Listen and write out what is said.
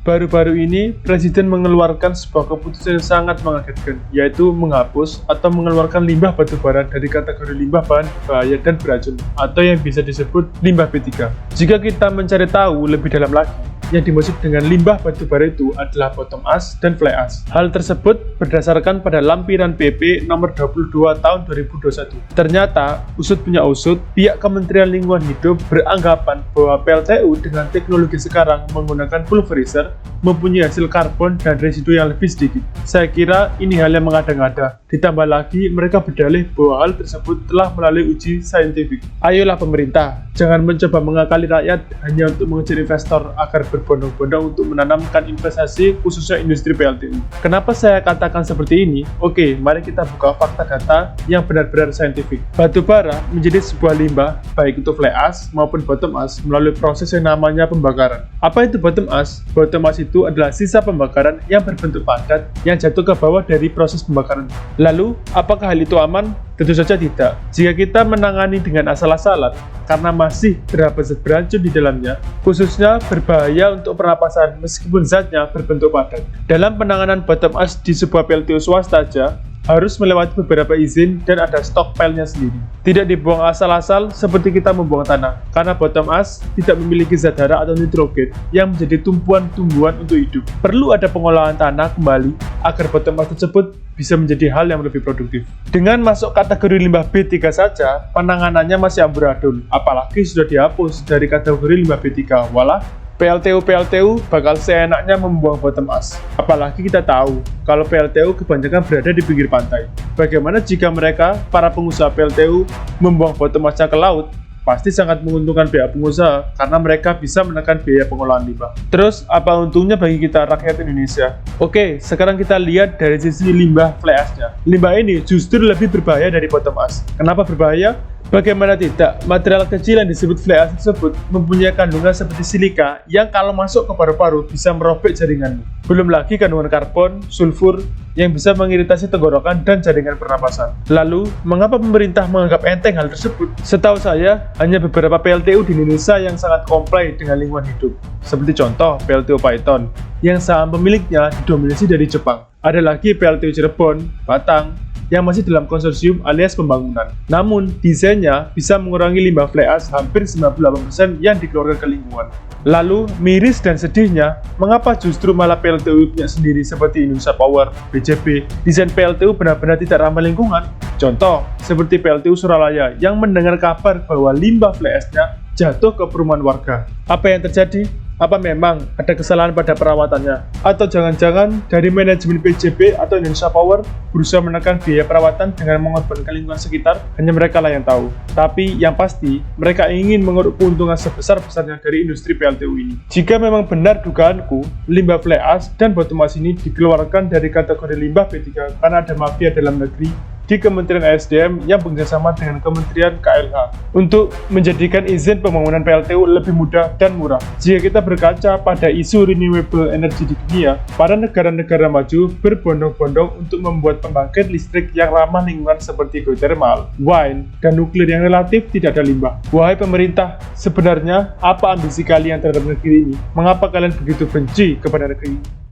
Baru-baru ini, Presiden mengeluarkan sebuah keputusan yang sangat mengagetkan, yaitu menghapus atau mengeluarkan limbah batubara dari kategori limbah bahan bahaya dan beracun, atau yang bisa disebut limbah B3. Jika kita mencari tahu lebih dalam lagi, yang dimaksud dengan limbah batubara itu adalah bottom ash dan fly ash. Hal tersebut berdasarkan pada lampiran PP nomor 22 tahun 2021. Ternyata, usut punya usut, pihak Kementerian Lingkungan Hidup beranggapan bahwa PLTU dengan teknologi sekarang menggunakan pulverizer mempunyai hasil karbon dan residu yang lebih sedikit. Saya kira ini hal yang mengada-ngada. Ditambah lagi, mereka berdalih bahwa hal tersebut telah melalui uji saintifik. Ayolah pemerintah, jangan mencoba mengakali rakyat hanya untuk mengejar investor agar berbondong-bondong untuk menanamkan investasi khususnya industri PLTU. Kenapa saya katakan seperti ini? Oke, mari kita buka fakta data yang benar-benar saintifik. Batubara menjadi sebuah limbah, baik itu fly ash maupun bottom ash, melalui proses yang namanya pembakaran. Apa itu bottom ash? Bottom ash itu adalah sisa pembakaran yang berbentuk padat yang jatuh ke bawah dari proses pembakaran. Lalu, apakah hal itu aman? Tentu saja tidak. Jika kita menangani dengan asal-asalan, karena masih terdapat zat beracun di dalamnya, khususnya berbahaya untuk pernapasan meskipun zatnya berbentuk padat. Dalam penanganan bottom ash di sebuah PLTU swasta saja, harus melewati beberapa izin dan ada stockpile-nya sendiri. Tidak dibuang asal-asal seperti kita membuang tanah, karena bottom ash tidak memiliki zat hara atau nitrogen yang menjadi tumpuan tumbuhan untuk hidup. Perlu ada pengolahan tanah kembali agar bottom ash tersebut bisa menjadi hal yang lebih produktif. Dengan masuk kategori limbah B3 saja, penanganannya masih amburadul, apalagi sudah dihapus dari kategori limbah B3. Walah, PLTU bakal seenaknya membuang bottom ash. Apalagi kita tahu kalau PLTU kebanyakan berada di pinggir pantai. Bagaimana jika mereka, para pengusaha PLTU, membuang bottom ash ke laut? Pasti sangat menguntungkan pihak pengusaha karena mereka bisa menekan biaya pengolahan limbah. Terus, apa untungnya bagi kita rakyat Indonesia? Oke, sekarang kita lihat dari sisi limbah fly ash-nya. Limbah ini justru lebih berbahaya dari bottom ash. Kenapa berbahaya? Bagaimana tidak, material kecil yang disebut fly ash tersebut mempunyai kandungan seperti silika yang kalau masuk ke paru-paru bisa merobek jaringanmu. Belum lagi kandungan karbon, sulfur, yang bisa mengiritasi tenggorokan dan jaringan pernapasan. Lalu, mengapa pemerintah menganggap enteng hal tersebut? Setahu saya, hanya beberapa PLTU di Indonesia yang sangat comply dengan lingkungan hidup. Seperti contoh PLTU Paiton, yang saham pemiliknya didominasi dari Jepang. Ada lagi PLTU Cirebon, Batang, yang masih dalam konsorsium alias pembangunan. Namun, desainnya bisa mengurangi limbah fly ash hampir 98% yang dikeluarkan ke lingkungan. Lalu, miris dan sedihnya, mengapa justru malah PLTU-nya sendiri seperti Indonesia Power, BJB, desain PLTU benar-benar tidak ramah lingkungan? Contoh, seperti PLTU Suralaya yang mendengar kabar bahwa limbah fly ash-nya jatuh ke perumahan warga. Apa yang terjadi? Apa memang ada kesalahan pada perawatannya? Atau jangan-jangan dari manajemen PJB atau Indonesia Power berusaha menekan biaya perawatan dengan mengorbankan lingkungan sekitar? Hanya mereka lah yang tahu. Tapi yang pasti, mereka ingin mengeruk keuntungan sebesar-besarnya dari industri PLTU ini. Jika memang benar dugaanku, limbah fly ash dan bottom ash ini dikeluarkan dari kategori limbah B3 karena ada mafia dalam negeri di Kementerian SDM yang bekerjasama dengan Kementerian KLH untuk menjadikan izin pembangunan PLTU lebih mudah dan murah. Jika kita berkaca pada isu renewable energy di dunia, para negara-negara maju berbondong-bondong untuk membuat pembangkit listrik yang ramah lingkungan seperti geothermal, wind, dan nuklir yang relatif tidak ada limbah. Wahai pemerintah, sebenarnya apa ambisi kalian terhadap negeri ini? Mengapa kalian begitu benci kepada negeri ini?